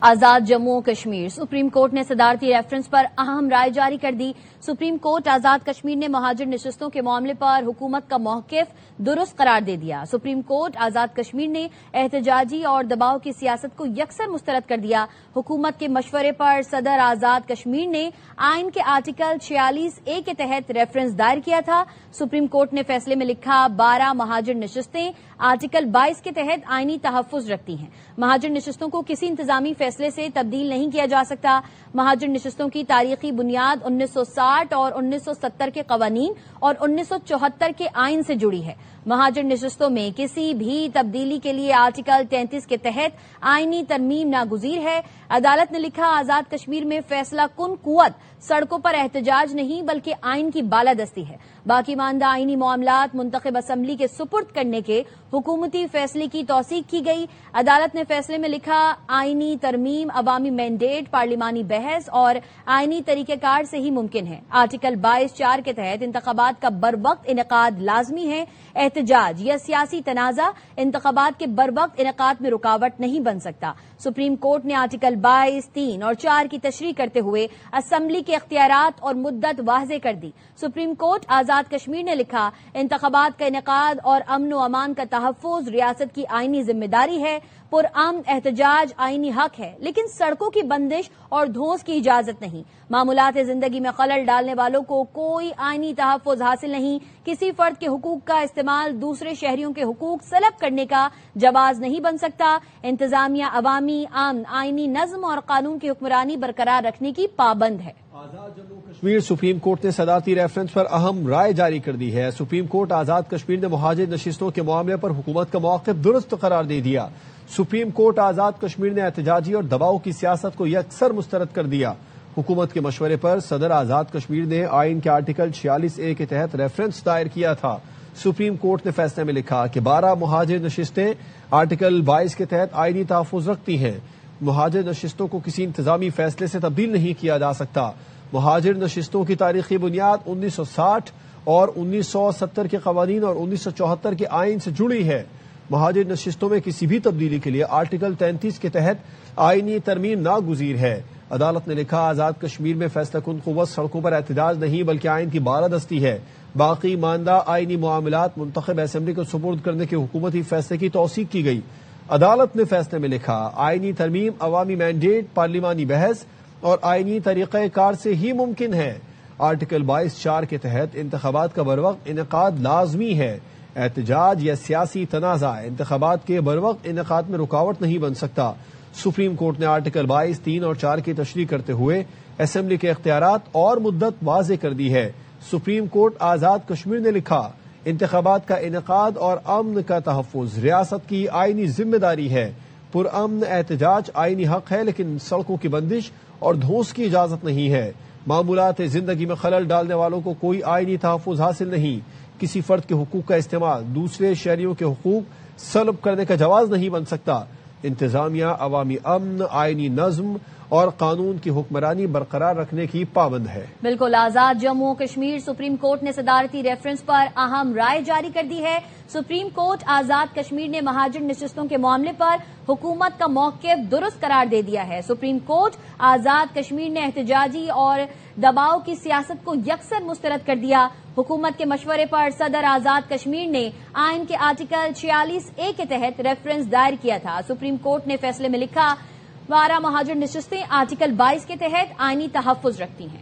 آزاد جموں و Kashmir supreme court نے صدارتی ریفرنس پر اہم رائے جاری کر دی۔ سپریم کورٹ آزاد کشمیر نے مہاجر نشستوں کے معاملے پر حکومت کا موقف درست قرار دے دیا۔ سپریم کورٹ آزاد کشمیر نے احتجاجی اور دباؤ کی سیاست کو یکسر مسترد کر دیا۔ حکومت کے مشورے پر صدر آزاد کشمیر نے آئین کے آرٹیکل 46A کے تحت ریفرنس دائر کیا تھا۔ سپریم کورٹ نے فیصلے میں لکھا 12 مہاجر نشستیں آرٹیکل 22 کے تحت آئینی تحفظ رکھتی ہیں۔ مہاجر نشستوں کو کسی انتظامی فیصلے سے تبدیل نہیں کیا جا سکتا۔ مہاجر نشستوں کی تاریخی بنیاد 1960 اور 1970 کے قوانین اور 1974 کے آئین سے جڑی ہے۔ مہاجر نشستوں میں کسی بھی تبدیلی کے لیے آرٹیکل 33 کے تحت آئینی ترمیم ناگزیر ہے۔ عدالت نے لکھا آزاد کشمیر میں فیصلہ کن قوت سڑکوں پر احتجاج نہیں بلکہ آئین کی بالادستی ہے۔ باقی ماندہ آئینی معاملات منتخب اسمبلی کے سپرد کرنے کے حکومتی فیصلے کی توثیق کی گئی۔ عدالت نے فیصلے میں لکھا آئینی ترمیم عوامی مینڈیٹ، پارلیمانی بحث اور آئینی طریقہ کار سے ہی ممکن ہے۔ آرٹیکل 22(4) کے تحت انتخابات کا بروقت انعقاد لازمی ہے۔ احتجاج یا سیاسی تنازع انتخابات کے بروقت انعقاد میں رکاوٹ نہیں بن سکتا۔ سپریم کورٹ نے آرٹیکل 22, 3 اور 4 کی تشریح کرتے ہوئے اسمبلی کے اختیارات اور مدت واضح کر دی۔ سپریم کورٹ آزاد کشمیر نے لکھا انتخابات کا انعقاد اور امن و امان کا تحفظ ریاست کی آئینی ذمہ داری ہے۔ پرامن احتجاج آئینی حق ہے لیکن سڑکوں کی بندش اور دھونس کی اجازت نہیں۔ معمولات زندگی میں خلل ڈالنے والوں کو کوئی آئینی تحفظ حاصل نہیں۔ کسی فرد کے حقوق کا استعمال دوسرے شہریوں کے حقوق سلب کرنے کا جواز نہیں بن سکتا۔ انتظامیہ عوامی امن، آئینی نظم اور قانون کی حکمرانی برقرار رکھنے کی پابند ہے۔ آزاد جموں و کشمیر سپریم کورٹ نے صدارتی ریفرنس پر اہم رائے جاری کر دی ہے۔ سپریم کورٹ آزاد کشمیر نے مہاجر نشستوں کے معاملے پر حکومت کا موقف درست قرار دے دیا۔ سپریم کورٹ آزاد کشمیر نے احتجاجی اور دباؤ کی سیاست کو یکسر مسترد کر دیا۔ حکومت کے مشورے پر صدر آزاد کشمیر نے آئین کے آرٹیکل 46A کے تحت ریفرنس دائر کیا تھا۔ سپریم کورٹ نے فیصلے میں لکھا کہ 12 مہاجر نشستیں آرٹیکل 22 کے تحت آئینی تحفظ رکھتی ہیں۔ مہاجر نشستوں کو کسی انتظامی فیصلے سے تبدیل نہیں کیا جا سکتا۔ مہاجر نشستوں کی تاریخی بنیاد 1960 اور 1970 کے قوانین اور 1974 کے آئین سے جڑی ہے۔ مہاجر نشستوں میں کسی بھی تبدیلی کے لیے آرٹیکل 33 کے تحت آئینی ترمیم ناگزیر ہے۔ عدالت نے لکھا آزاد کشمیر میں فیصلہ کن قوت سڑکوں پر احتجاج نہیں بلکہ آئین کی بالادستی ہے۔ باقی ماندہ آئینی معاملات منتخب اسمبلی کو سپرد کرنے کے حکومتی فیصلے کی توثیق کی گئی۔ عدالت نے فیصلے میں لکھا آئینی ترمیم عوامی مینڈیٹ، پارلیمانی بحث اور آئینی طریقہ کار سے ہی ممکن ہے۔ آرٹیکل 22(4) کے تحت انتخابات کا بروقت انعقاد لازمی ہے۔ احتجاج یا سیاسی تنازع انتخابات کے بروقت انعقاد میں رکاوٹ نہیں بن سکتا۔ سپریم کورٹ نے آرٹیکل 22, 3 اور 4 کی تشریح کرتے ہوئے اسمبلی کے اختیارات اور مدت واضح کر دی ہے۔ سپریم کورٹ آزاد کشمیر نے لکھا انتخابات کا انعقاد اور امن کا تحفظ ریاست کی آئینی ذمہ داری ہے۔ پرامن احتجاج آئینی حق ہے لیکن سڑکوں کی بندش اور دھونس کی اجازت نہیں ہے۔ معمولات زندگی میں خلل ڈالنے والوں کو کوئی آئینی تحفظ حاصل نہیں۔ کسی فرد کے حقوق کا استعمال دوسرے شہریوں کے حقوق سلب کرنے کا جواز نہیں بن سکتا۔ انتظامیہ عوامی امن، آئینی نظم اور قانون کی حکمرانی برقرار رکھنے کی پابند ہے۔ بالکل آزاد جموں و کشمیر سپریم کورٹ نے صدارتی ریفرنس پر اہم رائے جاری کر دی ہے۔ سپریم کورٹ آزاد کشمیر نے مہاجر نشستوں کے معاملے پر حکومت کا موقف درست قرار دے دیا ہے۔ سپریم کورٹ آزاد کشمیر نے احتجاجی اور دباؤ کی سیاست کو یکسر مسترد کر دیا۔ حکومت کے مشورے پر صدر آزاد کشمیر نے آئین کے آرٹیکل 46A کے تحت ریفرنس دائر کیا تھا۔ سپریم کورٹ نے فیصلے میں لکھا 12 مہاجر نشستیں آرٹیکل 22 کے تحت آئینی تحفظ رکھتی ہیں۔